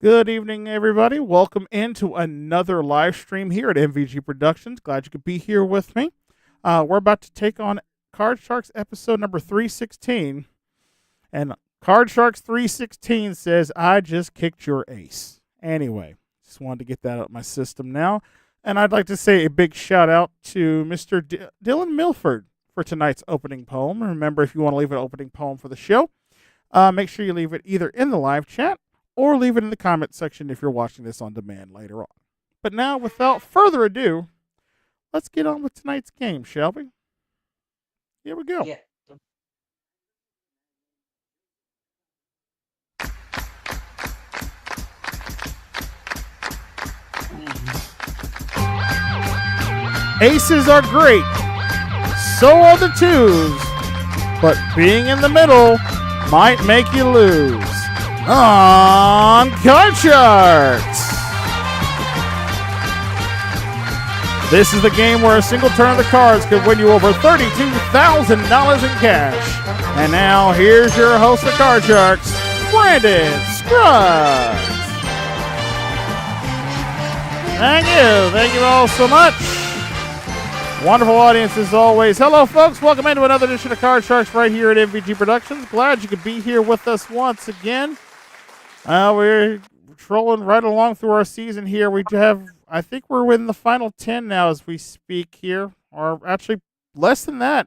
Good evening, everybody. Welcome into another live stream here at MVG Productions. Glad you could be here with me. We're about to take on Card Sharks episode number 316. And Card Sharks 316 says, I just kicked your ace. Anyway, just wanted to get that out of my system now. And I'd like to say a big shout out to Mr. Dylan Milford for tonight's opening poem. Remember, if you want to leave an opening poem for the show, make sure you leave it either in the live chat or leave it in the comment section if you're watching this on demand later on. But now, without further ado, let's get on with tonight's game, shall we? Here we go. Yeah. Aces are great, so are the twos, but being in the middle might make you lose. On Card Sharks! This is the game where a single turn of the cards could win you over $32,000 in cash. And now, here's your host of Card Sharks, Brandon Scruggs. Thank you all so much. Wonderful audience as always. Hello, folks. Welcome into another edition of Card Sharks right here at MVG Productions. Glad you could be here with us once again. We're trolling right along through our season here. I think we're in the final 10 now as we speak here, or actually less than that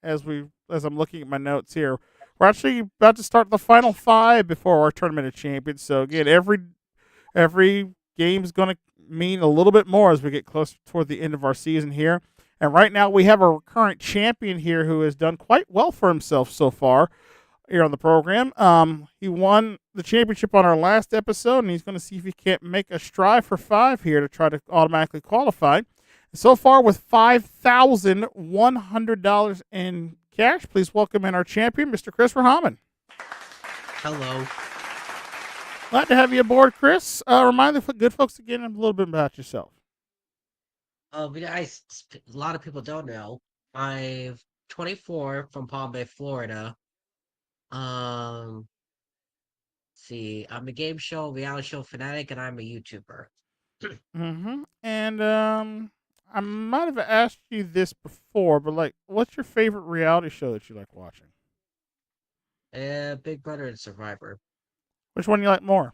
as I'm looking at my notes here. We're actually about to start the final 5 before our Tournament of Champions. So again, every game is going to mean a little bit more as we get closer toward the end of our season here. And right now we have a current champion here who has done quite well for himself so far here on the program. He won the championship on our last episode, and he's going to see if he can't make a strive for 5 here to try to automatically qualify. So far with $5,100 in cash, please welcome in our champion, Mr. Chris Rahaman. Hello. Glad to have you aboard, Chris. Remind the good folks again a little bit about yourself. A lot of people don't know. I'm 24 from Palm Bay, Florida. See, I'm a game show, reality show fanatic, and I'm a YouTuber. Mm-hmm. And I might have asked you this before, but what's your favorite reality show that you like watching? Big Brother and Survivor. Which one you like more?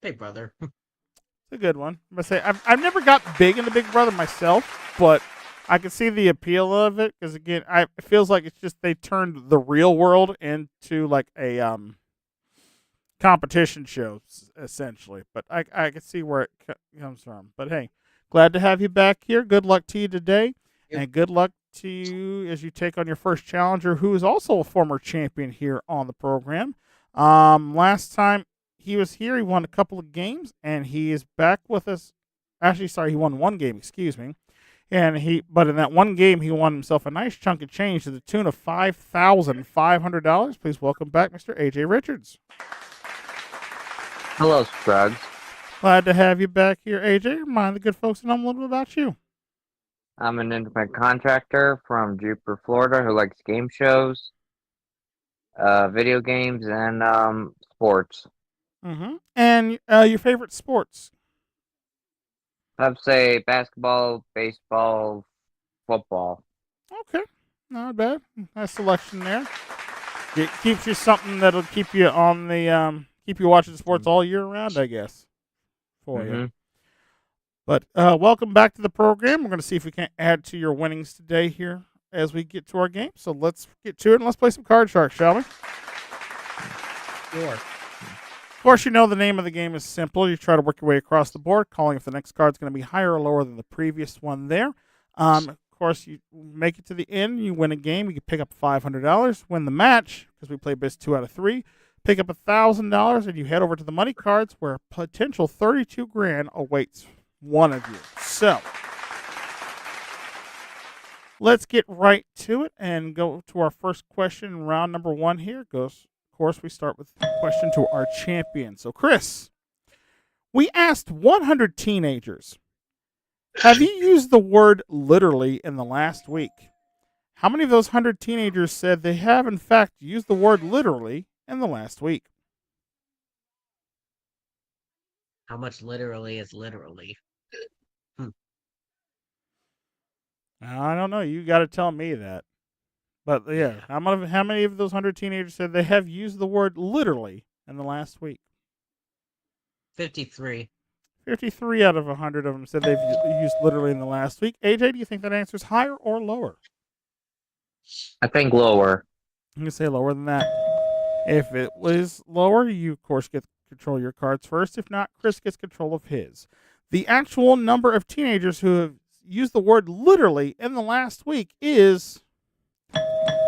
Big Brother. It's a good one. I'm gonna say I've never got big into Big Brother myself, but I can see the appeal of it because again, it feels like it's just they turned the real world into like a competition show essentially. But I can see where it comes from. But hey, glad to have you back here. Good luck to you today, and good luck to you as you take on your first challenger, who is also a former champion here on the program. Last time he was here, he won a couple of games, and he is back with us. Actually, sorry, he won one game. Excuse me. But in that one game, he won himself a nice chunk of change to the tune of $5,500. Please welcome back Mr. AJ Richards. Hello, Scruggs. Glad to have you back here, AJ. Remind the good folks to know a little bit about you. I'm an independent contractor from Jupiter, Florida, who likes game shows, video games, and sports. Mm-hmm. And your favorite sports? I'd say basketball, baseball, football. Okay, not bad. Nice selection there. It keeps you something that'll keep you on the keep you watching sports all year round, I guess. For you. But welcome back to the program. We're going to see if we can't add to your winnings today here as we get to our game. So let's get to it and let's play some Card Sharks, shall we? Sure. Of course, you know the name of the game is simple. You try to work your way across the board, calling if the next card's going to be higher or lower than the previous one there. Of course, you make it to the end, you win a game, you can pick up $500, win the match, because we play best 2 out of 3, pick up $1,000, and you head over to the money cards where a potential $32,000 awaits one of you. So, let's get right to it and go to our first question. Round number 1 here goes. Of course, we start with a question to our champion. So, Chris, we asked 100 teenagers, have you used the word literally in the last week? How many of those 100 teenagers said they have, in fact, used the word literally in the last week? How much literally is literally? Hmm. I don't know. You got to tell me that. But yeah, Yeah. how many of those 100 teenagers said they have used the word literally in the last week? 53. 53 out of 100 of them said they've used literally in the last week. AJ, do you think that answer is higher or lower? I think lower. I'm going to say lower than that. If it was lower, you, of course, get control of your cards first. If not, Chris gets control of his. The actual number of teenagers who have used the word literally in the last week is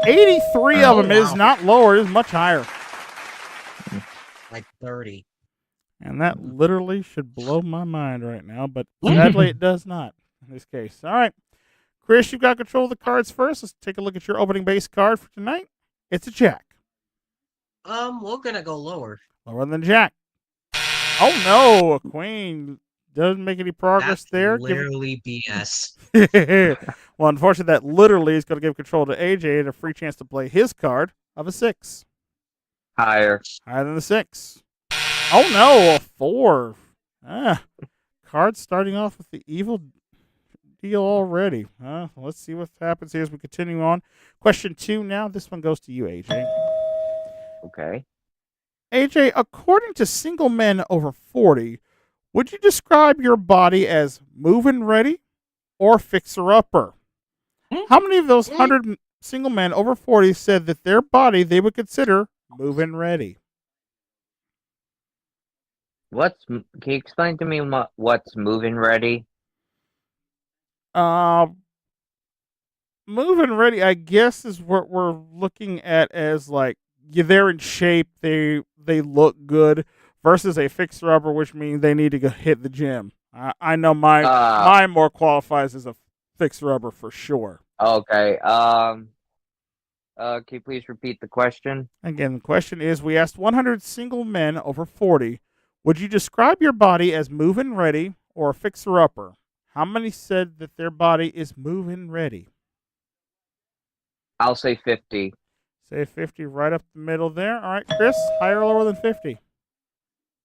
83 of Oh them. It is wow. not lower, it is much higher. Like 30. And that literally should blow my mind right now, but sadly it does not in this case. All right. Chris, you've got control of the cards first. Let's take a look at your opening base card for tonight. It's a jack. We're gonna go lower. Lower than jack. Oh no, a queen. Doesn't make any progress That's there. literally BS. Well, unfortunately, that literally is going to give control to AJ and a free chance to play his card of a 6. Higher. Higher than the 6. Oh no, a 4. Card starting off with the evil deal already. Let's see what happens here as we continue on. Question 2 now. This one goes to you, AJ. Okay. AJ, according to single men over 40, would you describe your body as move-in ready or fixer-upper? How many of those 100 single men over 40 said that their body they would consider move-in ready? Can you explain to me what's moving ready? Move-in ready, I guess, is what we're looking at as like they're in shape, they look good, versus a fixer-upper, which means they need to go hit the gym. I know mine more qualifies as a fixer-upper for sure. Okay. Can you please repeat the question? Again, the question is, we asked 100 single men over 40, would you describe your body as move-in ready or a fixer-upper? How many said that their body is move-in ready? I'll say 50. Say 50 right up the middle there. All right, Chris, higher or lower than 50?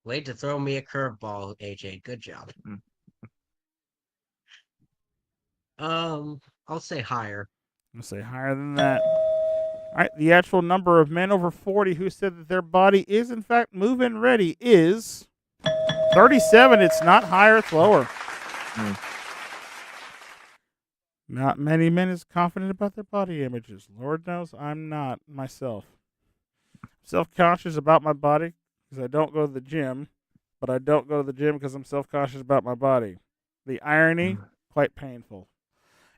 Way to throw me a curveball, AJ. Good job. I'll say higher. I'm going to say higher than that. All right, the actual number of men over 40 who said that their body is, in fact, move-in ready is 37. It's not higher, it's lower. Not many men is confident about their body images. Lord knows I'm not myself. Self-conscious about my body because I don't go to the gym, but I don't go to the gym because I'm self-conscious about my body. The irony, quite painful.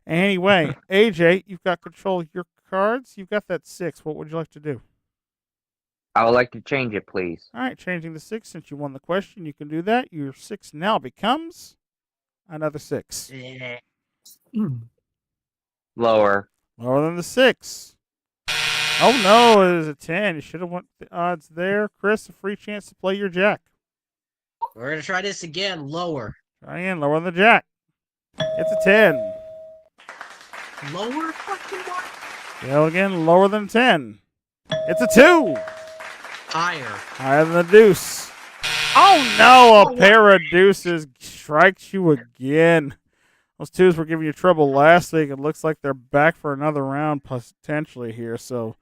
Anyway, AJ, you've got control of your cards. You've got that 6. What would you like to do? I would like to change it, please. All right, changing the 6 since you won the question. You can do that. Your 6 now becomes another 6. Lower. Lower than the 6. Oh no, it is a 10. You should have went the odds there. Chris, a free chance to play your jack. We're gonna try this again. Lower. Try again, lower than the jack. It's a 10. Lower? Fucking what? Go again, lower than 10. It's a 2. Higher. Higher than the deuce. Oh no, a pair of deuces strikes you again. Those 2s were giving you trouble last week. It looks like they're back for another round potentially here. So,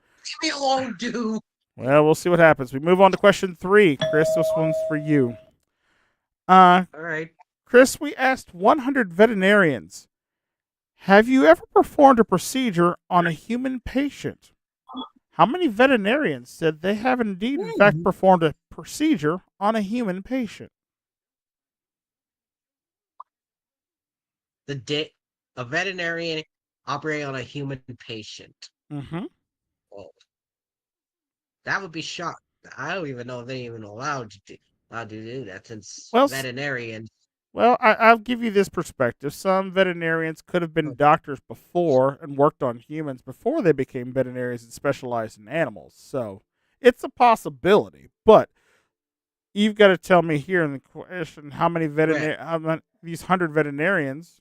Leave me alone, dude. well, we'll see what happens. We move on to question 3. Chris, this one's for you. All right. Chris, we asked 100 veterinarians, have you ever performed a procedure on a human patient? How many veterinarians said they have indeed, in fact, performed a procedure on a human patient? A veterinarian operating on a human patient. Mm-hmm. Well, that would be shocked. I don't even know if they even allowed to do that since veterinarians. Well, I'll give you this perspective. Some veterinarians could have been doctors before and worked on humans before they became veterinarians and specialized in animals. So it's a possibility. But you've got to tell me here in the question how many these 100 veterinarians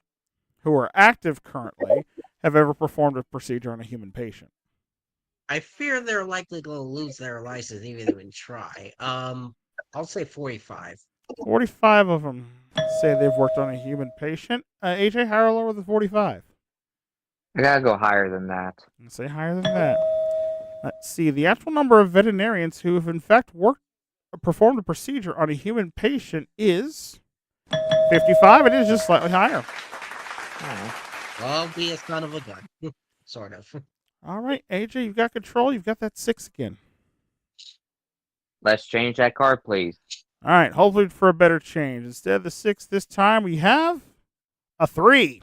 who are active currently have ever performed a procedure on a human patient. I fear they're likely going to lose their license even if they try. I'll say 45. 45 of them say they've worked on a human patient. AJ, higher or lower than 45? I gotta go higher than that. Let's say higher than that. Let's see. The actual number of veterinarians who have in fact performed a procedure on a human patient is 55. It is just slightly higher. Oh. Well, be a son of a gun. Sort of. All right, AJ, you've got control. You've got that 6 again. Let's change that card, please. All right, hopefully for a better change. Instead of the 6 this time, we have a 3.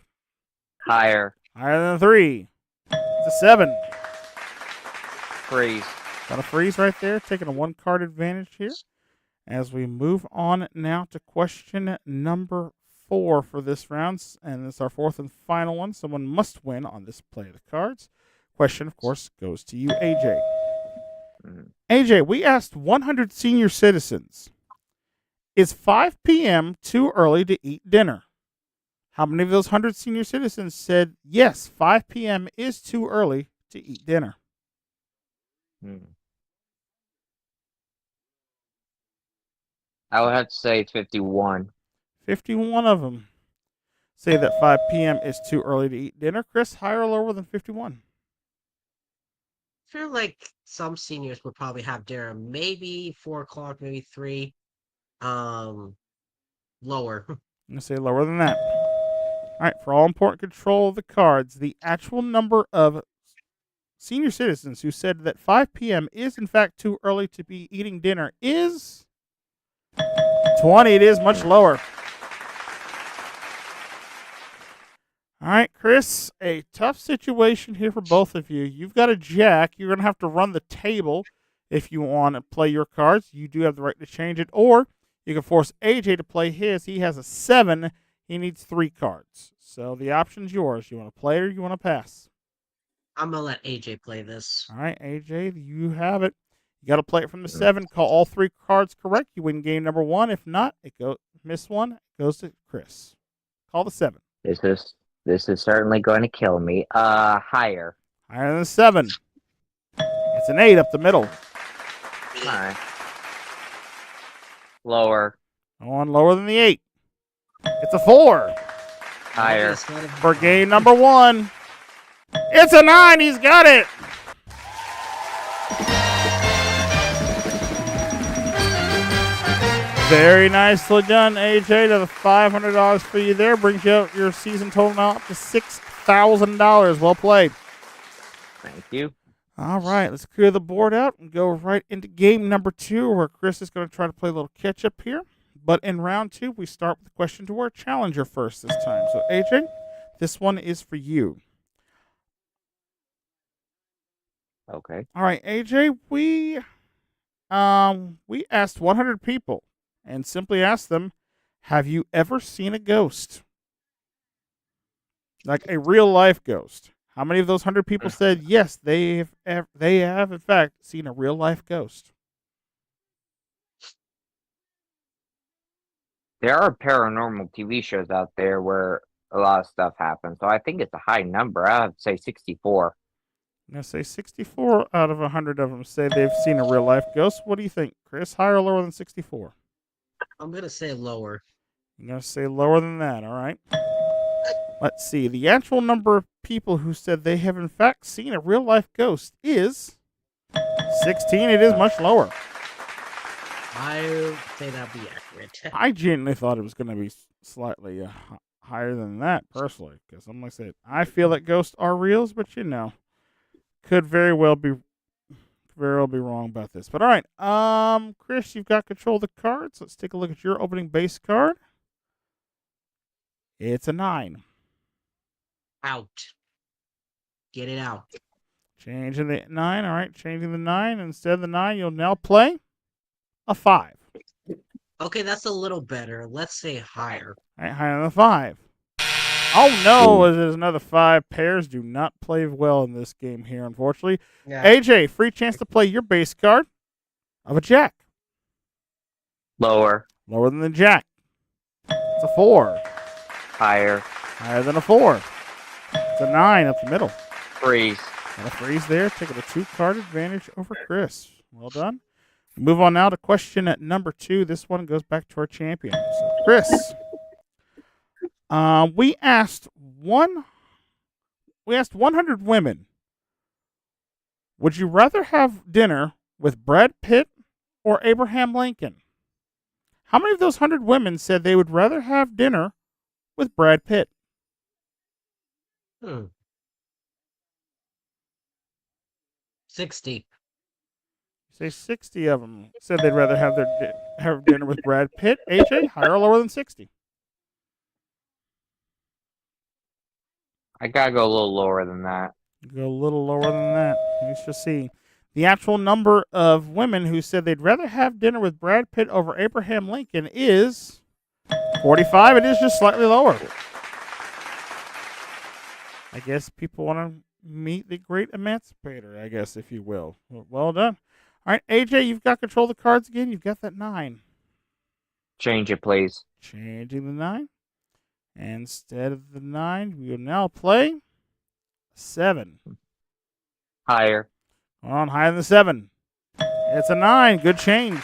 Higher. Higher than a 3. It's a 7. Freeze. Got a freeze right there, taking a 1-card advantage here. As we move on now to question number 4 for this round, and it's our 4th and final one. Someone must win on this play of the cards. Question, of course, goes to you, AJ. AJ, we asked 100 senior citizens, is 5 p.m. too early to eat dinner? How many of those 100 senior citizens said, yes, 5 p.m. is too early to eat dinner? I would have to say 51. 51 of them say that 5 p.m. is too early to eat dinner. Chris, higher or lower than 51? I feel like some seniors would probably have dinner maybe 4 o'clock, maybe 3. Lower. I'm going to say lower than that. All right, for all important control of the cards, the actual number of senior citizens who said that 5 p.m. is in fact too early to be eating dinner is 20. It is much lower. All right, Chris, a tough situation here for both of you. You've got a jack. You're going to have to run the table if you want to play your cards. You do have the right to change it, or you can force AJ to play his. He has a 7. He needs 3 cards. So the option's yours. You want to play or you want to pass? I'm going to let AJ play this. All right, AJ, you have it. You got to play it from the 7. Call all 3 cards correct. You win game number 1. If not, miss one. It goes to Chris. Call the 7. This is certainly going to kill me. Higher. Higher than 7. It's an 8 up the middle. Alright. Lower. One lower than the 8. It's a 4. Higher. For game number 1. It's a 9. He's got it. Very nicely done, AJ. To the $500 for you there. Brings you up your season total now up to $6,000. Well played. Thank you. All right, let's clear the board out and go right into game number 2, where Chris is going to try to play a little catch-up here. But in round 2, we start with the question to our challenger first this time. So, AJ, this one is for you. Okay. All right, AJ, we asked 100 people and simply asked them, have you ever seen a ghost? Like a real-life ghost. How many of those 100 people said, yes, they have in fact, seen a real-life ghost? There are paranormal TV shows out there where a lot of stuff happens, so I think it's a high number. I have to say 64. I'm going to say 64 out of 100 of them say they've seen a real-life ghost. What do you think, Chris? Higher or lower than 64? I'm going to say lower. I'm going to say lower than that, all right? Let's see. The actual number of people who said they have in fact seen a real-life ghost is 16. It is much lower. I would say that'd be accurate. I genuinely thought it was going to be slightly higher than that, personally, because I'm like I said, I feel that ghosts are reals, but could very well be wrong about this. But all right, Chris, you've got control of the cards. Let's take a look at your opening base card. It's a 9. Out. Get it out. Changing the 9. All right, changing the 9. Instead of the 9, you'll now play a 5. Okay, that's a little better. Let's say higher. All right, higher than the 5. Oh, no, there's another 5. Pairs do not play well in this game here, unfortunately. Yeah. AJ, free chance to play your base card of a jack. Lower. Lower than the jack. It's a 4. Higher. Higher than a 4. It's a 9 up the middle. Freeze. Got a freeze there, taking a 2-card advantage over Chris. Well done. Move on now to question at number 2. This one goes back to our champion. So, Chris, we asked 100 women, would you rather have dinner with Brad Pitt or Abraham Lincoln? How many of those 100 women said they would rather have dinner with Brad Pitt? 60. Say 60 of them said they'd rather have dinner with Brad Pitt. AJ, higher or lower than 60? I gotta go a little lower than that. Go a little lower than that. Let's just see. The actual number of women who said they'd rather have dinner with Brad Pitt over Abraham Lincoln is 45. It is just slightly lower. I guess people want to meet the great emancipator, I guess, if you will. Well done. All right, AJ, you've got control of the cards again. You've got that 9. Change it, please. Changing the 9. And instead of the 9, we will now play 7. Higher. Going on higher than the 7. It's a 9. Good change.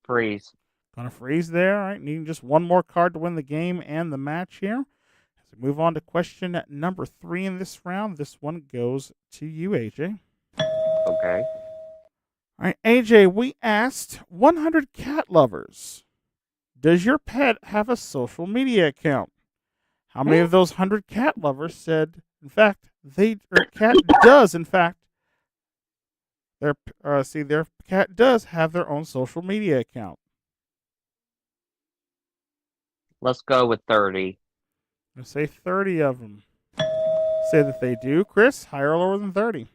Freeze. Gonna freeze there. All right, needing just one more card to win the game and the match here. As we move on to question number 3 in this round. This one goes to you, AJ. Okay. All right, AJ, we asked 100 cat lovers, does your pet have a social media account? How many of those 100 cat lovers said, in fact, their cat does, in fact, their cat does have their own social media account? Let's go with 30. Let's say 30 of them say that they do. Chris, higher or lower than 30?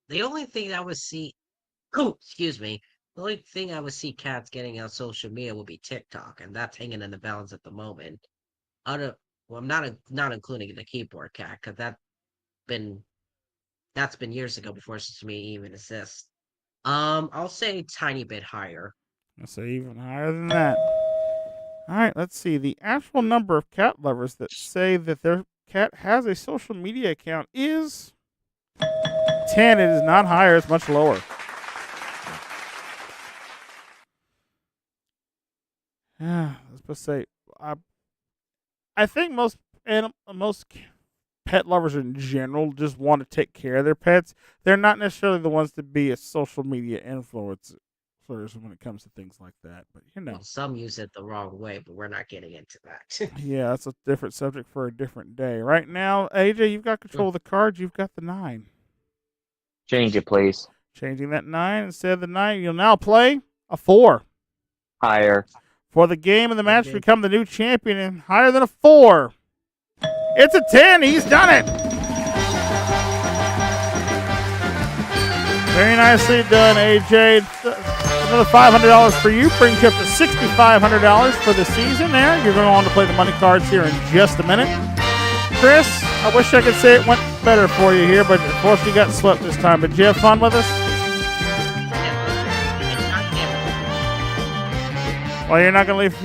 The only thing I would see, oh, excuse me, the only thing I would see cats getting on social media would be TikTok, and that's hanging in the balance at the moment. Well, I'm not including the keyboard cat, because that's been years ago before social media even exists. I'll say tiny bit higher. I'll say even higher than that. All right, let's see. The actual number of cat lovers that say that their cat has a social media account is 10. It is not higher. It's much lower. Let's say, I think most pet lovers in general just want to take care of their pets. They're not necessarily the ones to be a social media influencers when it comes to things like that. But Well, some use it the wrong way, but we're not getting into that. Yeah, that's a different subject for a different day. Right now, AJ, you've got control of the cards. You've got the 9. Change it, please. Changing that 9. Instead of the 9, you'll now play a 4. Higher. For the game and the match, become the new champion, and higher than a 4. It's a 10. He's done it. Very nicely done, AJ. Another $500 for you. Brings you up to $6,500 for the season there. You're going on to play the money cards here in just a minute. Chris, I wish I could say it went better for you here, but unfortunately you got swept this time. But did you have fun with us? Well, you're not going to leave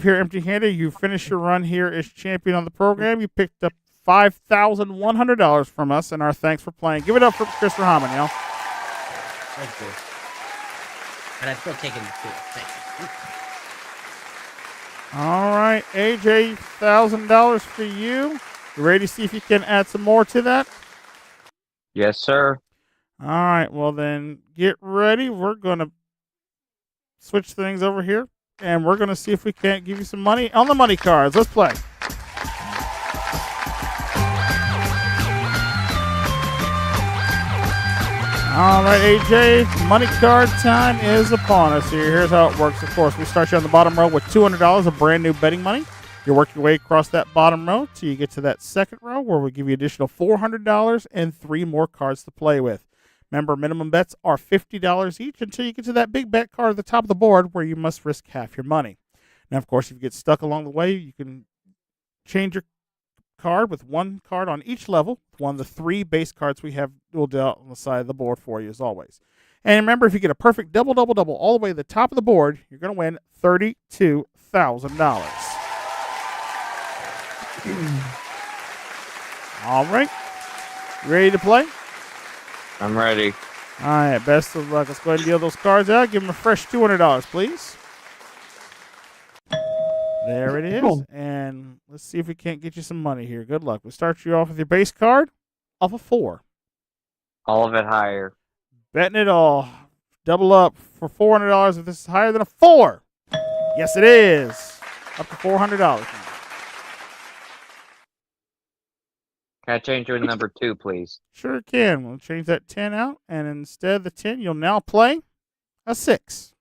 here empty-handed. You finished your run here as champion on the program. You picked up $5,100 from us, and our thanks for playing. Give it up for Chris Rahaman, y'all. Thank you. And I'm still taking the field. Thank you. All right, AJ, $1,000 for you. You ready to see if you can add some more to that? Yes, sir. All right, well then, get ready. We're going to switch things over here, and we're going to see if we can't give you some money on the money cards. Let's play. All right, AJ, money card time is upon us here. Here's how it works. Of course, we start you on the bottom row with $200 of brand new betting money. You work your way across that bottom row till you get to that second row where we give you additional $400 and 3 more cards to play with. Remember, minimum bets are $50 each until you get to that big bet card at the top of the board where you must risk half your money. Now, of course, if you get stuck along the way, you can change your card with one card on each level. One of the 3 base cards we have will dealt on the side of the board for you as always. And remember, if you get a perfect double, double, double all the way to the top of the board, you're going to win $32,000. All right. Ready to play? I'm ready. All right. Best of luck. Let's go ahead and deal those cards out. Give them a fresh $200, please. There it is. And let's see if we can't get you some money here. Good luck. We'll start you off with your base card off a 4. All of it higher. Betting it all. Double up for $400 if this is higher than a 4. Yes, it is. Up to $400 now. Can I change to number 2, please? Sure can. We'll change that 10 out. And instead of the 10, you'll now play a 6.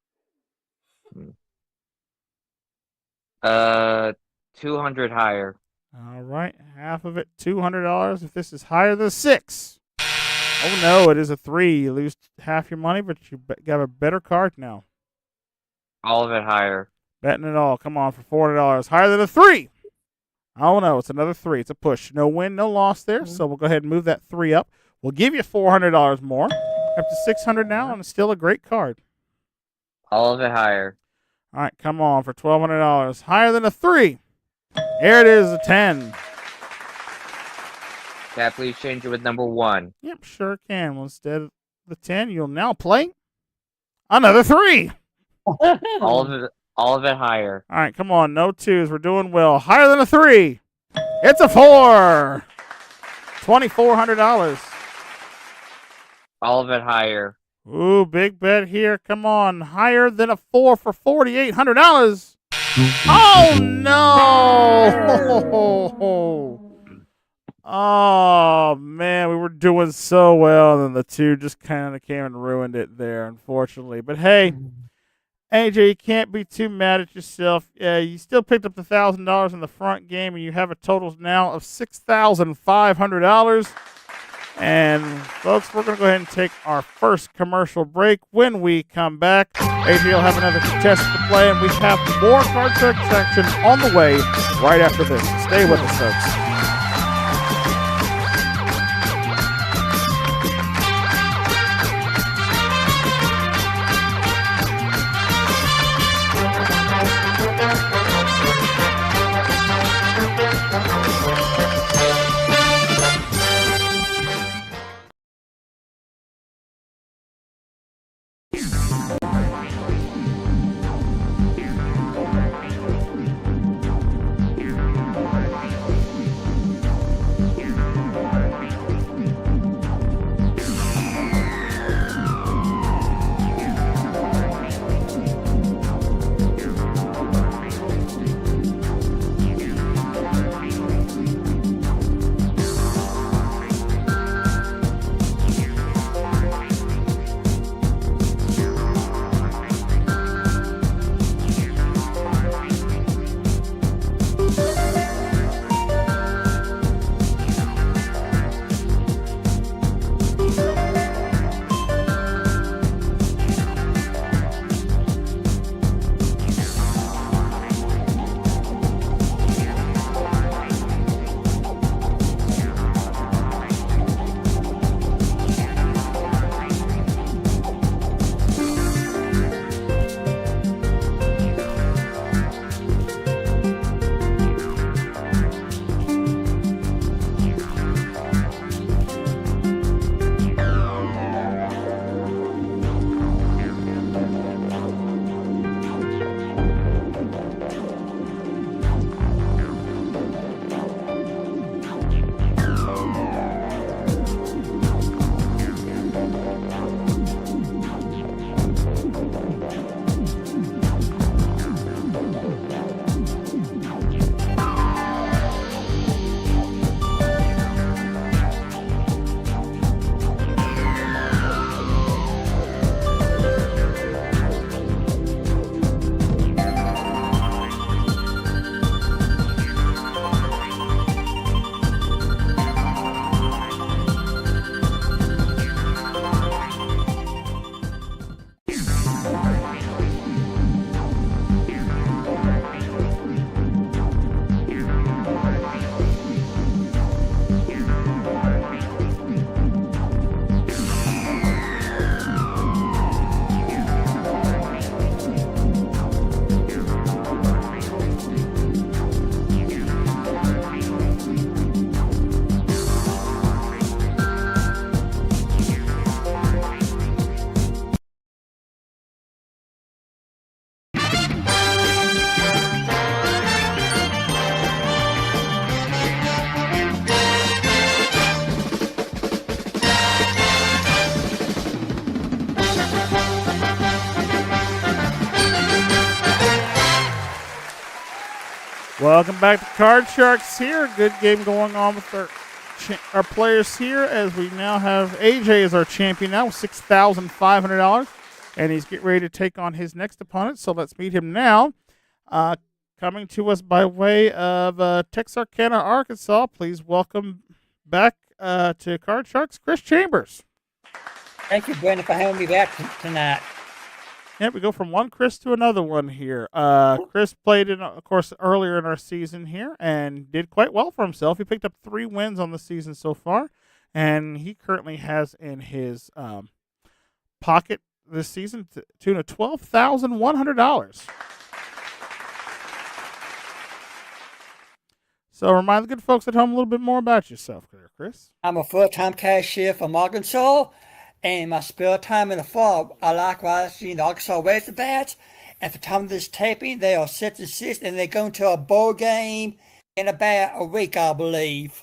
200 higher. All right. Half of it, $200 if this is higher than a 6. Oh, no, it is a 3. You lose half your money, but you got a better card now. All of it higher. Betting it all. Come on for $400. Higher than a 3. Oh, no, it's another 3. It's a push. No win, no loss there. So we'll go ahead and move that 3 up. We'll give you $400 more. Up to $600 now, and it's still a great card. All of it higher. All right, come on for $1,200. Higher than a 3. There it is, a 10. Can I please change it with number 1? Yep, sure can. Well, instead of the 10, you'll now play another 3. All of it higher. All right, come on. No 2s. We're doing well. Higher than a 3. It's a 4. $2,400. All of it higher. Ooh, big bet here. Come on. Higher than a 4 for $4,800. Oh, no. Oh, man. We were doing so well, and then the 2 just kind of came and ruined it there, unfortunately. But, hey, AJ, you can't be too mad at yourself. You still picked up the $1,000 in the front game, and you have a total now of $6,500. And, folks, we're going to go ahead and take our first commercial break. When we come back, AJ will have another contestant to play, and we have more card trick section on the way right after this. Stay with us, folks. Welcome back to Card Sharks here. Good game going on with our players here as we now have AJ as our champion now with $6,500. And he's getting ready to take on his next opponent. So let's meet him now. Coming to us by way of Texarkana, Arkansas. Please welcome back to Card Sharks, Chris Chambers. Thank you, Brandon, for having me back tonight. Yeah, we go from one Chris to another one here. Chris played, of course, earlier in our season here and did quite well for himself. He picked up 3 wins on the season so far, and he currently has in his pocket this season to tune of $12,100. So remind the good folks at home a little bit more about yourself, Chris. I'm a full-time cashier from Arkansas. And my spare time in the fall, I like watching the Arkansas Razorbacks. And for time of this taping, they are 6-6, and they're going to a bowl game in about a week, I believe.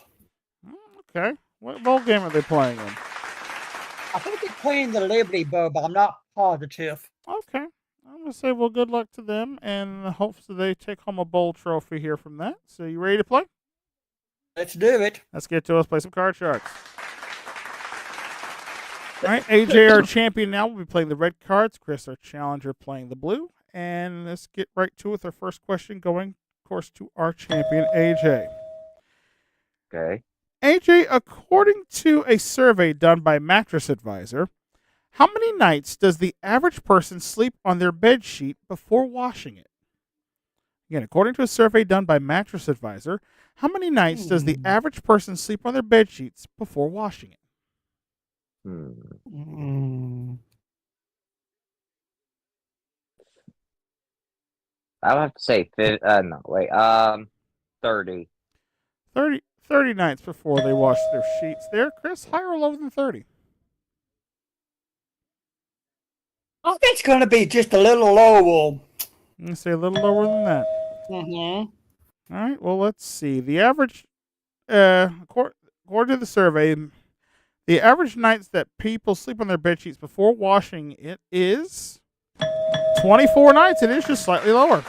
Okay. What bowl game are they playing in? I think they're playing the Liberty Bowl, but I'm not positive. Okay. I'm going to say, well, good luck to them, and hopefully they take home a bowl trophy here from that. So you ready to play? Let's do it. Let's get to us, play some Card Sharks. All right, AJ, our champion now, will be playing the red cards. Chris, our challenger, playing the blue. And let's get right to it with our first question going, of course, to our champion, AJ. Okay. AJ, according to a survey done by Mattress Advisor, how many nights does the average person sleep on their bed sheet before washing it? Again, according to a survey done by Mattress Advisor, how many nights does the average person sleep on their bed sheets before washing it? I would have to say 30. 30 nights before they wash their sheets there. Chris, higher or lower than 30? I think it's going to be just a little lower. I'm going to say a little lower than that. Mm-hmm. All right, well, let's see. The average, according to the survey, the average nights that people sleep on their bed sheets before washing it is 24 nights. It is just slightly lower.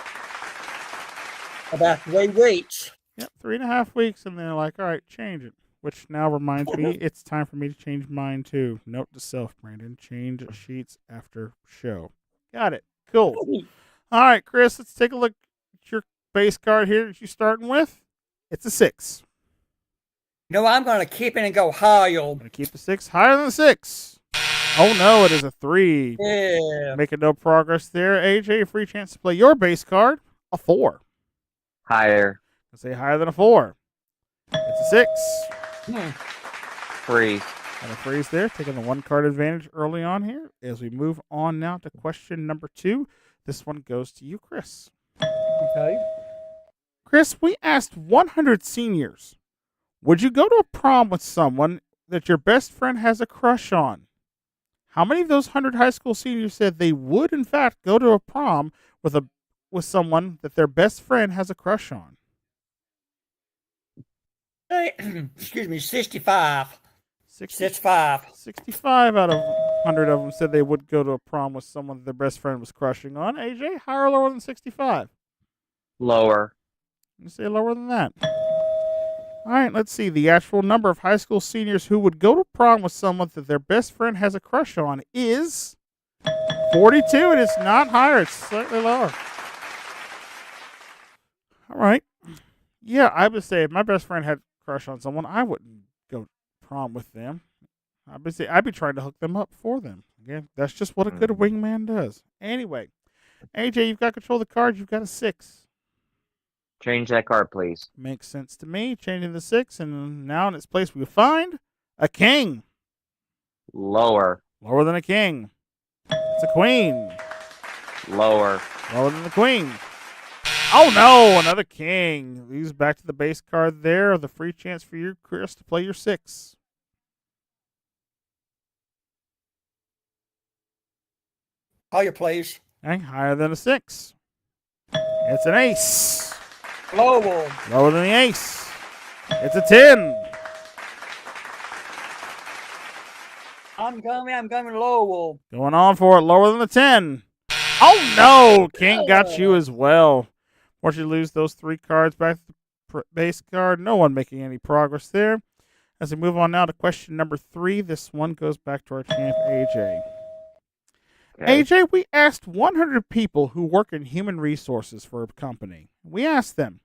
About 3 weeks. Yep, 3.5 weeks, and they're like, all right, change it. Which now reminds me, it's time for me to change mine too. Note to self, Brandon, change sheets after show. Got it. Cool. All right, Chris, let's take a look at your base card here that you're starting with. It's a 6. No, I'm going to keep it and go higher. I'm going to keep the 6 higher than the 6. Oh, no, it is a 3. Yeah. Making no progress there. AJ, a free chance to play your base card, a 4. Higher. Let's say higher than a 4. It's a 6. Freeze. Got a freeze there, taking the 1 card advantage early on here. As we move on now to question number 2, this one goes to you, Chris. Okay. Chris, we asked 100 seniors, would you go to a prom with someone that your best friend has a crush on? How many of those 100 high school seniors said they would, in fact, go to a prom with someone that their best friend has a crush on? Excuse me, 65. 65 out of 100 of them said they would go to a prom with someone that their best friend was crushing on. AJ, higher or lower than 65? Lower. You say lower than that. All right, let's see. The actual number of high school seniors who would go to prom with someone that their best friend has a crush on is 42. It is not higher. It's slightly lower. All right. Yeah, I would say if my best friend had a crush on someone, I wouldn't go prom with them. I'd be trying to hook them up for them. Again, that's just what a good wingman does. Anyway, AJ, you've got control of the cards. You've got a 6. Change that card, please. Makes sense to me. Changing the 6, and now in its place we find a king. Lower. Lower than a king. It's a queen. Lower. Lower than the queen. Oh no, another king. Leaves back to the base card there. The free chance for you, Chris, to play your 6. Higher, please. Okay, higher than a 6. It's an ace. Lower. Lower than the ace. It's a 10. I'm coming lower. Going on for it. Lower than the 10. Oh no, king got you as well. Once you lose those 3 cards back to the base card, no one making any progress there. As we move on now to question number 3, this one goes back to our champ, AJ. Okay. AJ, we asked 100 people who work in human resources for a company. We asked them,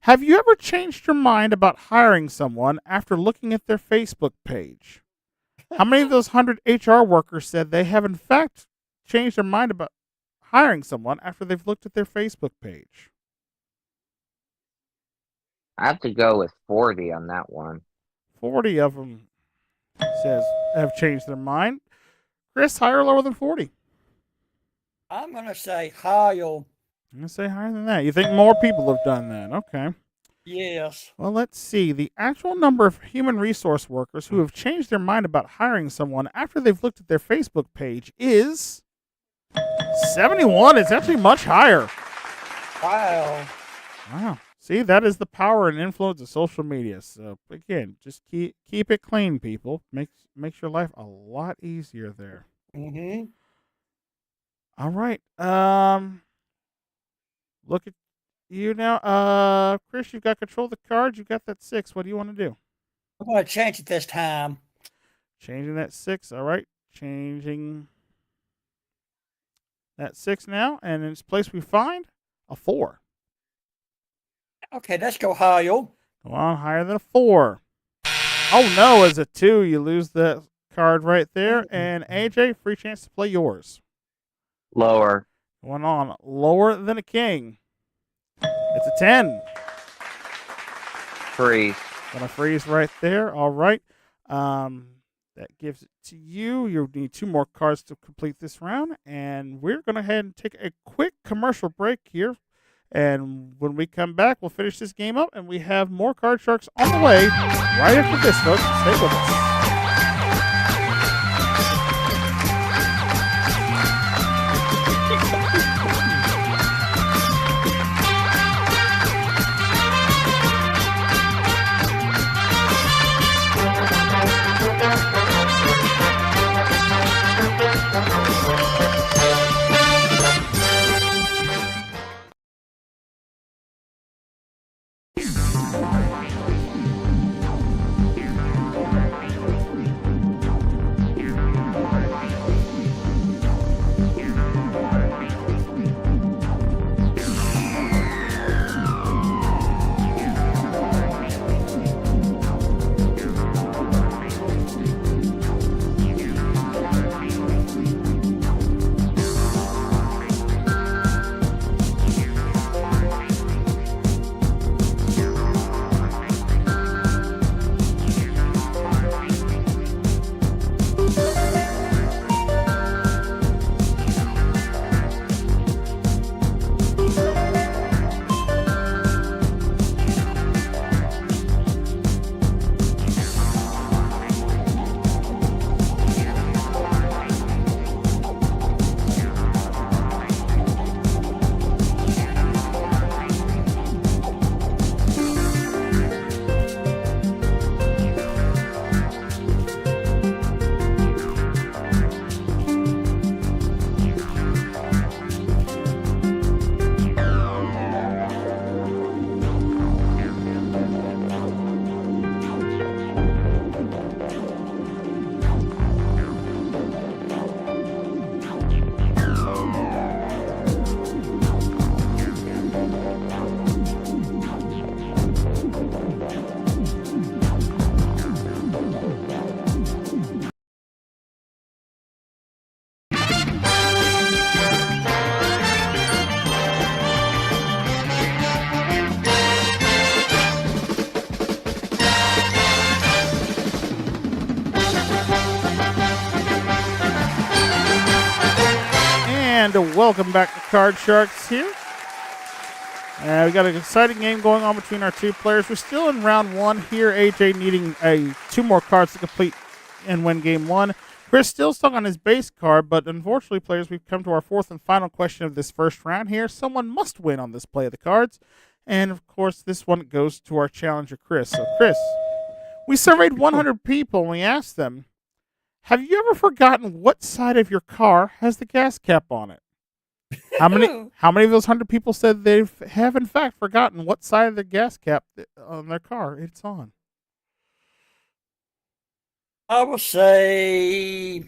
have you ever changed your mind about hiring someone after looking at their Facebook page? How many of those 100 HR workers said they have in fact changed their mind about hiring someone after they've looked at their Facebook page? I have to go with 40 on that one. 40 of them says have changed their mind. Chris, higher or lower than 40? I'm going to say higher. I'm going to say higher than that. You think more people have done that? Okay. Yes. Well, let's see. The actual number of human resource workers who have changed their mind about hiring someone after they've looked at their Facebook page is 71. It's actually much higher. Wow. Wow. See, that is the power and influence of social media. So again, just keep it clean, people. Makes your life a lot easier there. Mm-hmm. All right. Look at you now. Chris, you've got control of the cards. You've got that 6. What do you want to do? I'm going to change it this time. Changing that 6. All right. Changing that 6 now. And in its place we find a 4. Okay, let's go higher. Go on, higher than a 4. Oh no, as a 2, you lose the card right there. And AJ, free chance to play yours. Lower. Going on, lower than a king. It's a 10. Freeze. Gonna freeze right there. All right. That gives it to you. You'll need 2 more cards to complete this round. And we're going to head and take a quick commercial break here. And when we come back, we'll finish this game up. And we have more Card Sharks on the way right after this, folks. Stay with us. And welcome back to Card Sharks here. We got an exciting game going on between our 2 players. We're still in round 1 here. AJ needing 2 more cards to complete and win game 1. Chris still stuck on his base card, but unfortunately, players, we've come to our 4th and final question of this first round here. Someone must win on this play of the cards. And, of course, this one goes to our challenger, Chris. So, Chris, we surveyed 100 people, and we asked them, have you ever forgotten what side of your car has the gas cap on it? How many? How many of those 100 people said they have in fact forgotten what side of the gas cap on their car it's on? I will say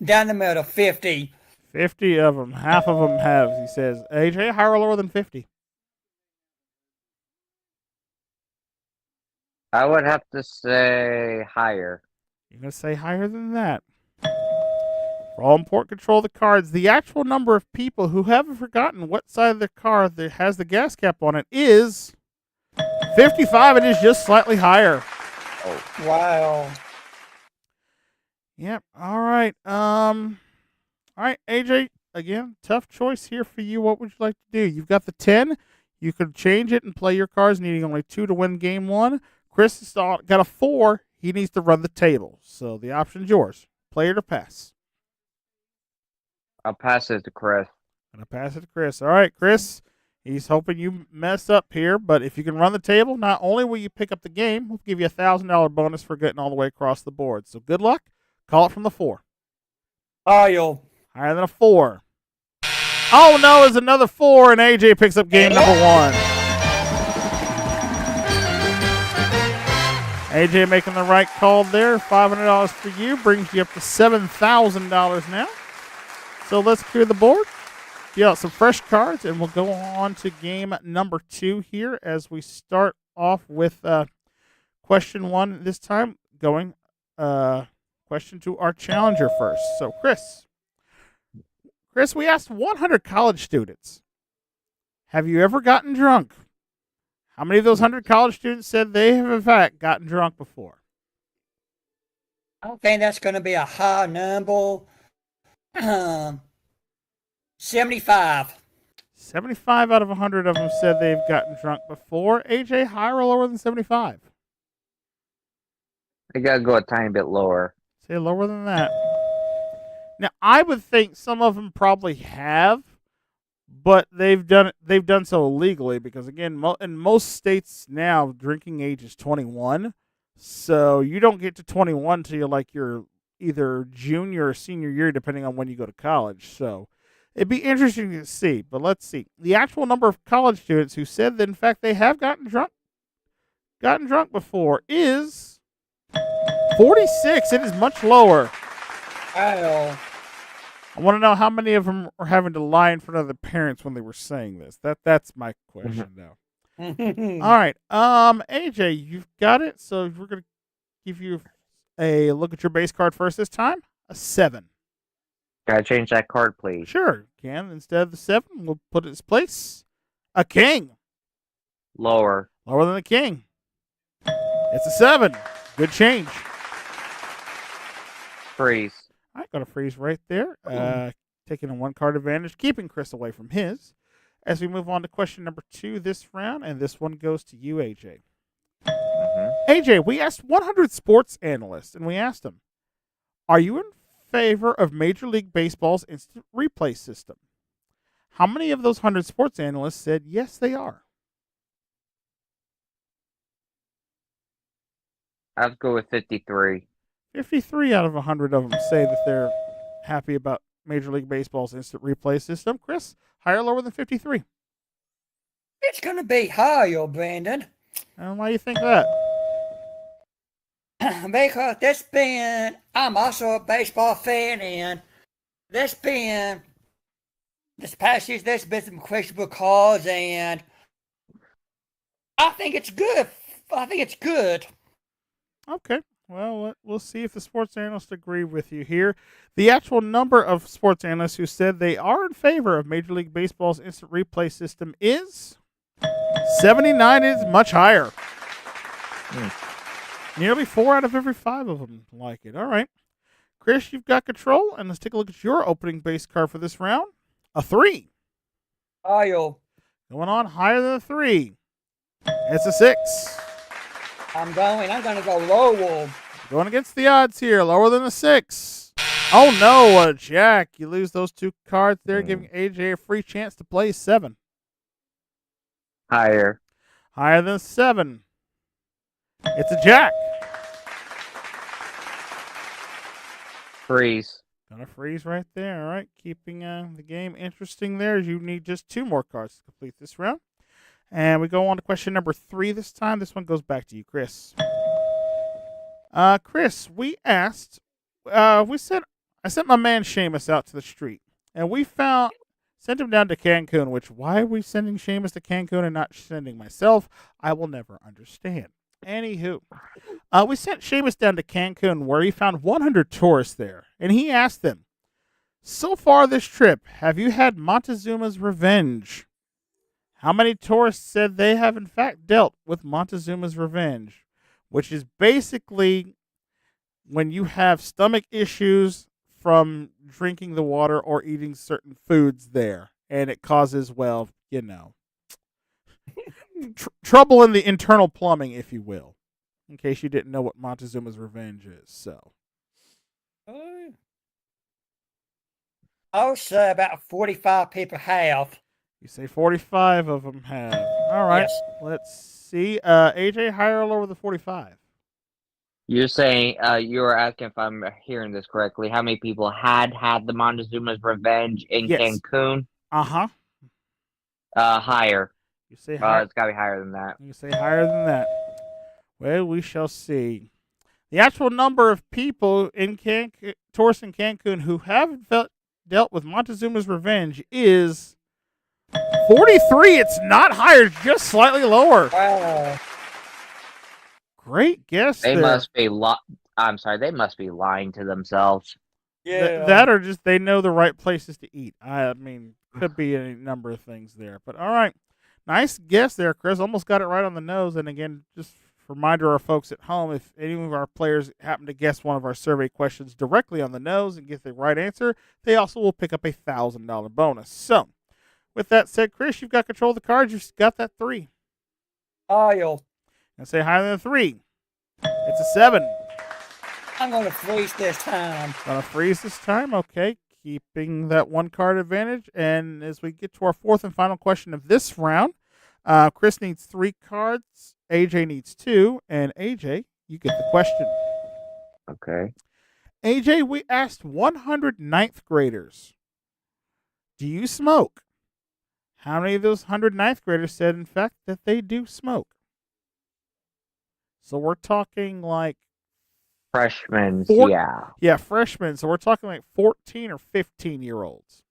down the middle, 50. 50 of them. Half of them have. He says, AJ, higher or lower than 50? I would have to say higher. You're going to say higher than that. For all important control of the cards, the actual number of people who haven't forgotten what side of the car that has the gas cap on it is 55. It is just slightly higher. Oh, Wow. Yep. All right. All right, AJ. Again, tough choice here for you. What would you like to do? You've got the 10. You could change it and play your cards, needing only 2 to win game 1. Chris has got a 4. He needs to run the table. So the option's yours. Play it or pass. I'll pass it to Chris. Gonna pass it to Chris. All right, Chris. He's hoping you mess up here, but if you can run the table, not only will you pick up the game, we'll give you a $1,000 bonus for getting all the way across the board. So good luck. Call it from the 4. I'll. Higher than a 4. Oh no, it's another 4, and AJ picks up game number 1. AJ making the right call there. $500 for you brings you up to $7,000 now. So let's clear the board. Get out some fresh cards, and we'll go on to game number 2 here as we start off with question 1 this time. Going question to our challenger first. So Chris, we asked 100 college students, have you ever gotten drunk? How many of those 100 college students said they have, in fact, gotten drunk before? I don't think that's going to be a high number. 75. 75 out of 100 of them said they've gotten drunk before. AJ, higher or lower than 75? I gotta go a tiny bit lower. Say lower than that. Now, I would think some of them probably have, but they've done so illegally because, again, in most states now, drinking age is 21. So you don't get to 21 until you're like your either junior or senior year, depending on when you go to college. So it'd be interesting to see. But let's see. The actual number of college students who said that, in fact, they have gotten drunk before is 46. It is much lower. Wow. I want to know how many of them are having to lie in front of their parents when they were saying this. That's my question now. All right. AJ, you've got it. So we're going to give you a look at your base card first this time. A 7. Gotta change that card, please. Sure, can. Instead of the 7, we'll put its place a king. Lower. Lower than the king. It's a 7. Good change. Freeze. I got a freeze right there. Taking a 1 card advantage, keeping Chris away from his. As we move on to question number 2 this round, and this one goes to you, AJ. AJ, we asked 100 sports analysts, and we asked them, are you in favor of Major League Baseball's instant replay system? How many of those 100 sports analysts said yes, they are? I'll go with 53. 53 out of 100 of them say that they're happy about Major League Baseball's instant replay system. Chris, higher or lower than 53? It's going to be higher, Brandon. And why do you think that? Because I'm also a baseball fan, and this past year, there's been some questionable calls, and I think it's good. Okay. Well, we'll see if the sports analysts agree with you here. The actual number of sports analysts who said they are in favor of Major League Baseball's instant replay system is 79. Is much higher. Nearly 4 out of every 5 of them like it. All right. Chris, you've got control, and let's take a look at your opening base card for this round. A 3. Higher. Going on higher than a 3. It's a 6. I'm going to go lower. Going against the odds here. Lower than a 6. Oh, no, a jack. You lose those 2 cards there, giving AJ a free chance to play 7. Higher. Higher than 7. It's a jack. Freeze. Gonna freeze right there. All right, keeping the game interesting there. You need just 2 more cards to complete this round. And we go on to question number 3 this time. This one goes back to you, Chris. Chris, we asked, I sent my man Seamus out to the street, and sent him down to Cancun. Which, why are we sending Seamus to Cancun and not sending myself? I will never understand. Anywho, we sent Seamus down to Cancun, where he found 100 tourists there, and he asked them, "So far this trip, have you had Montezuma's revenge?" How many tourists said they have in fact dealt with Montezuma's revenge? Which is basically when you have stomach issues from drinking the water or eating certain foods there, and it causes, well, trouble in the internal plumbing, if you will, in case you didn't know what Montezuma's revenge is. So, I would say about 45 people have. you say 45 of them have. All right, Yes. let's see. AJ, higher or lower than 45? You're saying you were asking if I'm hearing this correctly. How many people had the Montezuma's revenge in Yes. Cancun? Uh-huh. Higher. You say higher. It's got to be higher than that. You say higher than that. Well, we shall see. The actual number of people in tourists in Cancun who have dealt with Montezuma's revenge is 43. It's not higher, just slightly lower. Wow. Great guess They there. must be I'm sorry, they must be lying to themselves. Yeah. That or just they know the right places to eat. I mean, could be any number of things there. But all right. Nice guess there, Chris. Almost got it right on the nose. And again, just a reminder to our folks at home, if any of our players happen to guess one of our survey questions directly on the nose and get the right answer, they also will pick up a $1,000 bonus. So, with that said, Chris, you've got control of the cards. You've got that 3. Kyle, And say higher than a 3. It's a 7. I'm going to freeze this time. Gonna freeze this time. Okay. Keeping that 1 card advantage. And as we get to our 4th and final question of this round, Chris needs 3 cards. AJ needs 2. And AJ, you get the question. Okay. AJ, we asked 100 ninth graders, do you smoke? How many of those 100 ninth graders said, in fact, that they do smoke? So we're talking like Freshmen, yeah. Yeah, freshmen. So we're talking like 14 or 15-year-olds.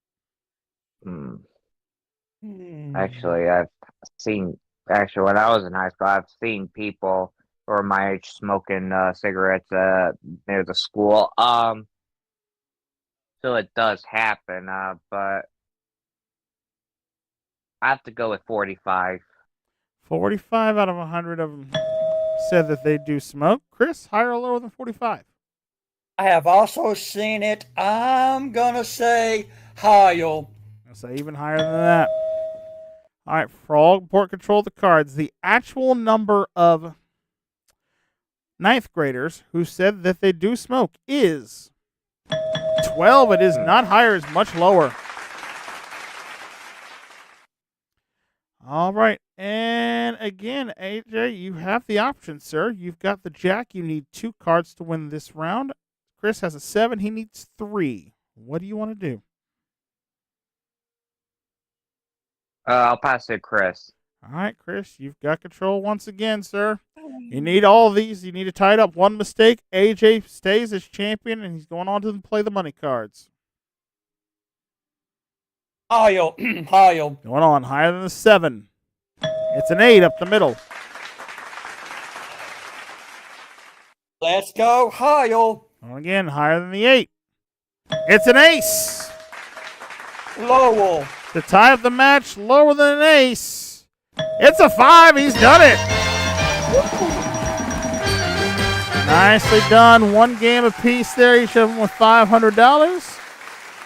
Actually, I've seen, when I was in high school, I've seen people who are my age smoking cigarettes near the school. So it does happen, but I have to go with 45. 45 out of 100 of them said that they do smoke. Chris, higher or lower than 45? I have also seen it. I'm going to say higher. I'll say even higher than that. All right, for all important control of the cards, the actual number of ninth graders who said that they do smoke is 12. It is not higher, it's much lower. All right, and again, AJ, you have the option, sir. You've got the jack. You need 2 cards to win this round. Chris has a 7. He needs 3. What do you want to do? I'll pass it, Chris. All right, Chris, you've got control once again, sir. You need all of these. You need to tie it up. 1 mistake, AJ stays as champion, and he's going on to play the money cards. Higher. Higher. Going on, higher than the 7. It's an 8 up the middle. Let's go higher. And again, higher than the 8. It's an ace. Lower. To tie up the match, lower than an ace. It's a 5. He's done it. Nicely done. 1 game apiece there, each of them with $500.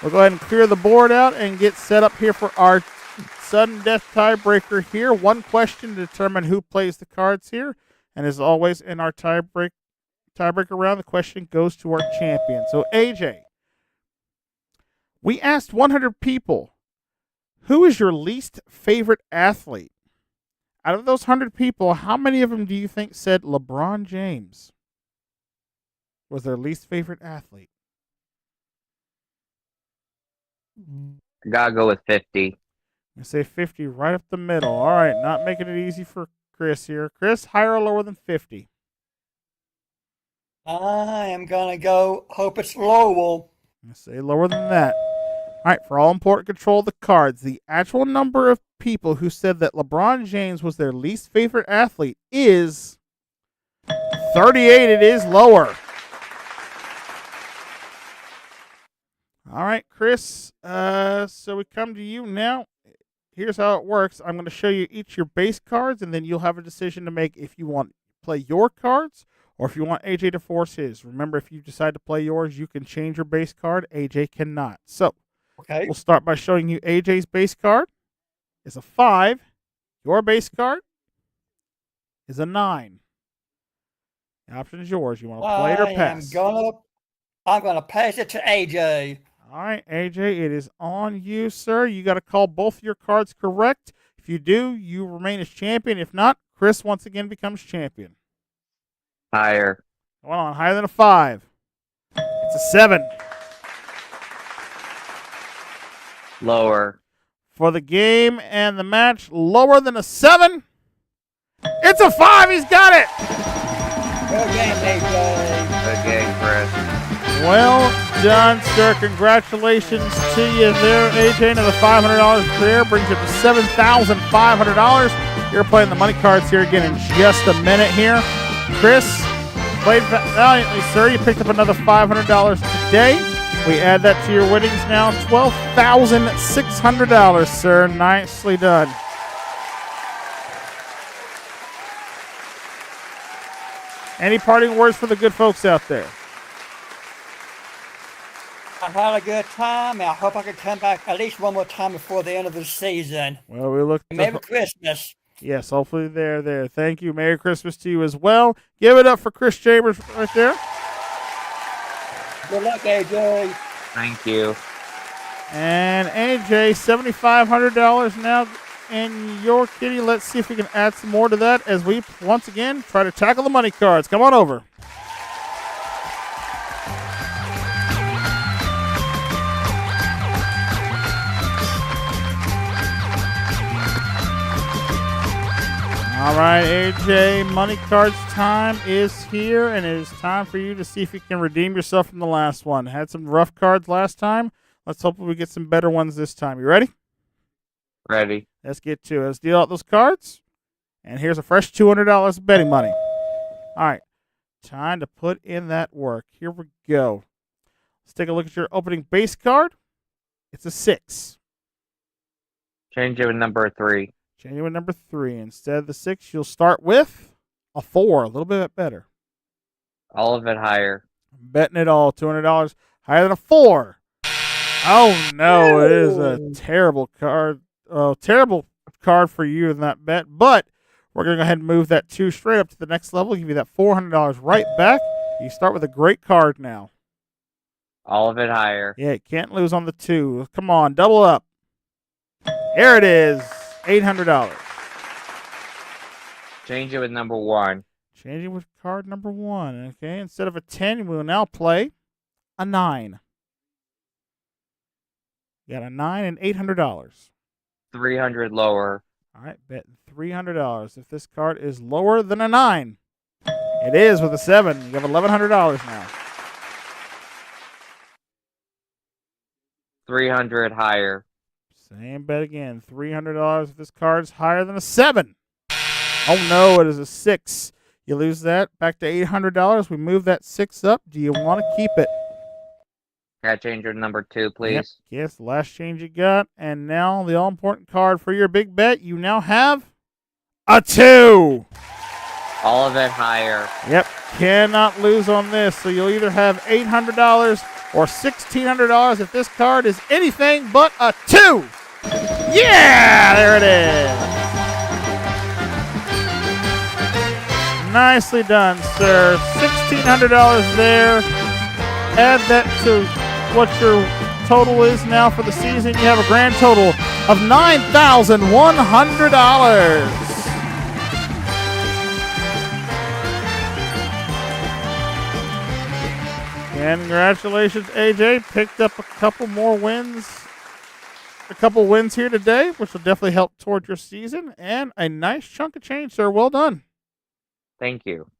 We'll go ahead and clear the board out and get set up here for our sudden death tiebreaker here. 1 question to determine who plays the cards here. And as always, in our tiebreaker round, the question goes to our champion. So, AJ, we asked 100 people, who is your least favorite athlete? Out of those 100 people, how many of them do you think said LeBron James was their least favorite athlete? Gotta go with 50. I say 50 right up the middle. All right, not making it easy for Chris here. Chris, higher or lower than 50? I am gonna go. Hope it's Lowell. I say lower than that. All right, for all important control of the cards, the actual number of people who said that LeBron James was their least favorite athlete is 38. It is lower. All right, Chris. So we come to you now. Here's how it works. I'm going to show you each your base cards, and then you'll have a decision to make if you want to play your cards or if you want AJ to force his. Remember, if you decide to play yours, you can change your base card. AJ cannot. So Okay. we'll start by showing you AJ's base card is a 5. Your base card is a 9. The option is yours. You want to play it or pass? I'm gonna pass it to AJ. All right, AJ, it is on you, sir. You got to call both your cards correct. If you do, you remain as champion. If not, Chris once again becomes champion. Higher. Hold on, higher than a 5. It's a 7. Lower. For the game and the match, lower than a 7. It's a 5. He's got it. Good game, AJ. Good game, Chris. Well done, sir. Congratulations to you there, AJ. Another $500 there brings it to $7,500. You're playing the money cards here again in just a minute here. Chris, played valiantly, sir. You picked up another $500 today. We add that to your winnings now. $12,600, sir. Nicely done. Any parting words for the good folks out there? I had a good time, and I hope I can come back at least one more time before the end of the season. Well, we look. Merry Christmas. Yes, hopefully they're there. Thank you. Merry Christmas to you as well. Give it up for Chris Chambers right there. Good luck, AJ. Thank you. And AJ, $7,500 now in your kitty. Let's see if we can add some more to that as we once again try to tackle the money cards. Come on over. All right, AJ, money cards time is here, and it is time for you to see if you can redeem yourself from the last one. Had some rough cards last time. Let's hope we get some better ones this time. You ready? Ready. Let's get to it. Let's deal out those cards. And here's a fresh $200 of betting money. All right, time to put in that work. Here we go. Let's take a look at your opening base card. It's a 6. Change it with number 3. Genuine number 3. Instead of the 6, you'll start with a 4. A little bit better. All of it higher. Betting it all. $200 higher than a 4. Oh, no. It is a terrible card. Terrible card for you in that bet. But we're going to go ahead and move that 2 straight up to the next level. Give you that $400 right back. You start with a great card now. All of it higher. Yeah, can't lose on the 2. Come on. Double up. There it is. $800. Change it with number 1. Changing with card number 1. Okay, instead of a 10, we will now play a 9. You got a 9 and $800. 300 lower. All right, betting $300. If this card is lower than a 9, it is with a 7. You have $1,100 now. 300 higher. Same bet again. $300 if this card's higher than a 7. Oh, no, it is a 6. You lose that. Back to $800. We move that 6 up. Do you want to keep it? Gotta change with number 2, please. Yep. Yes, the last change you got. And now the all-important card for your big bet. You now have a 2. All of it higher. Yep. Cannot lose on this. So you'll either have $800 or $1,600 if this card is anything but a 2. Yeah, there it is. Nicely done, sir. $1,600 there. Add that to what your total is now for the season. You have a grand total of $9,100. Congratulations, AJ. Picked up a couple more wins a couple wins here today, which will definitely help toward your season, and a nice chunk of change, sir. Well done. Thank you.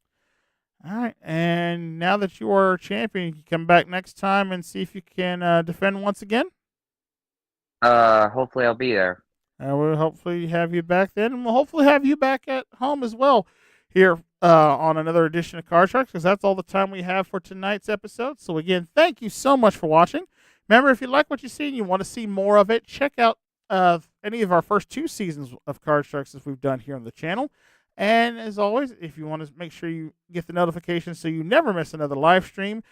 All right, and now that you are champion, you can come back next time and see if you can defend once again. Hopefully I'll be there. We'll hopefully have you back then, and we'll hopefully have you back at home as well here on another edition of Card Sharks, because that's all the time we have for tonight's episode. So again, thank you so much for watching. Remember, if you like what you see and you want to see more of it, check out any of our first 2 seasons of Card Sharks that we've done here on the channel. And as always, if you want to make sure you get the notifications so you never miss another live stream,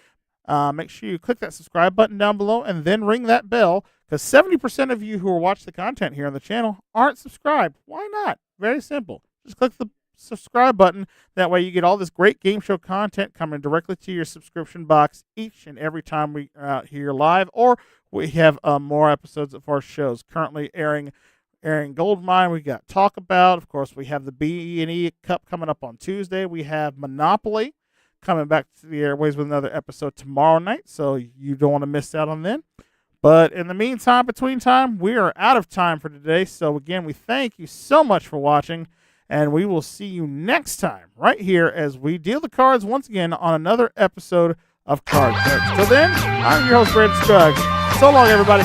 make sure you click that subscribe button down below and then ring that bell, because 70% of you who watch the content here on the channel aren't subscribed. Why not? Very simple. Just click the subscribe button. That way you get all this great game show content coming directly to your subscription box each and every time we are out here live, or we have more episodes of our shows currently airing Goldmine. We got Talk About. Of course, we have the B&E Cup coming up on Tuesday. We have Monopoly coming back to the airways with another episode tomorrow night, so you don't want to miss out on them. But in the meantime, between time, we are out of time for today. So again, we thank you so much for watching, and we will see you next time right here as we deal the cards once again on another episode of Card Sharks. Till then, I'm your host, Brandon Scruggs. So long, everybody.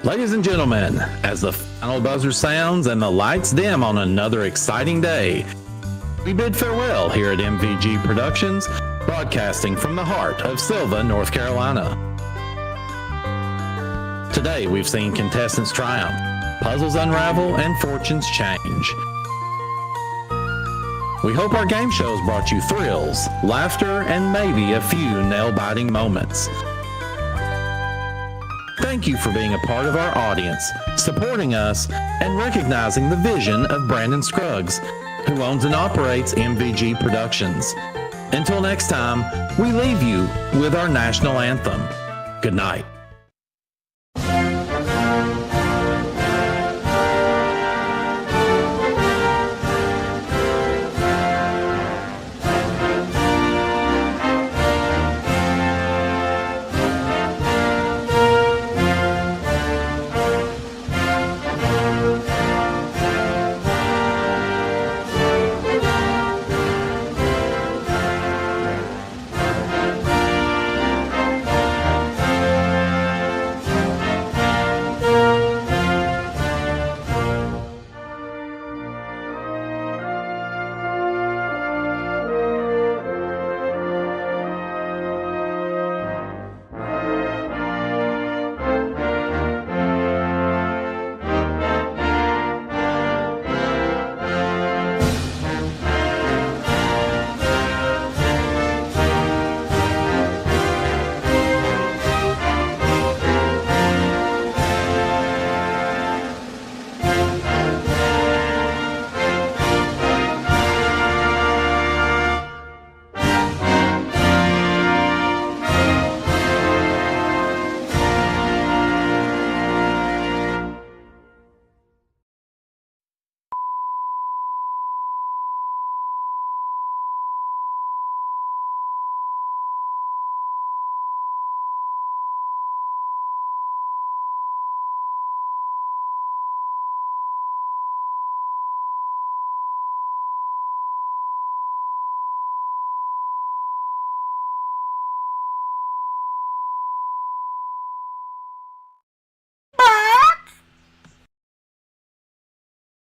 Ladies and gentlemen, as the final buzzer sounds and the lights dim on another exciting day, we bid farewell here at MVG Productions, broadcasting from the heart of Silva, North Carolina. Today we've seen contestants triumph, puzzles unravel, and fortunes change. We hope our game shows brought you thrills, laughter, and maybe a few nail-biting moments. Thank you for being a part of our audience, supporting us, and recognizing the vision of Brandon Scruggs, who owns and operates MVG Productions. Until next time, we leave you with our national anthem. Good night.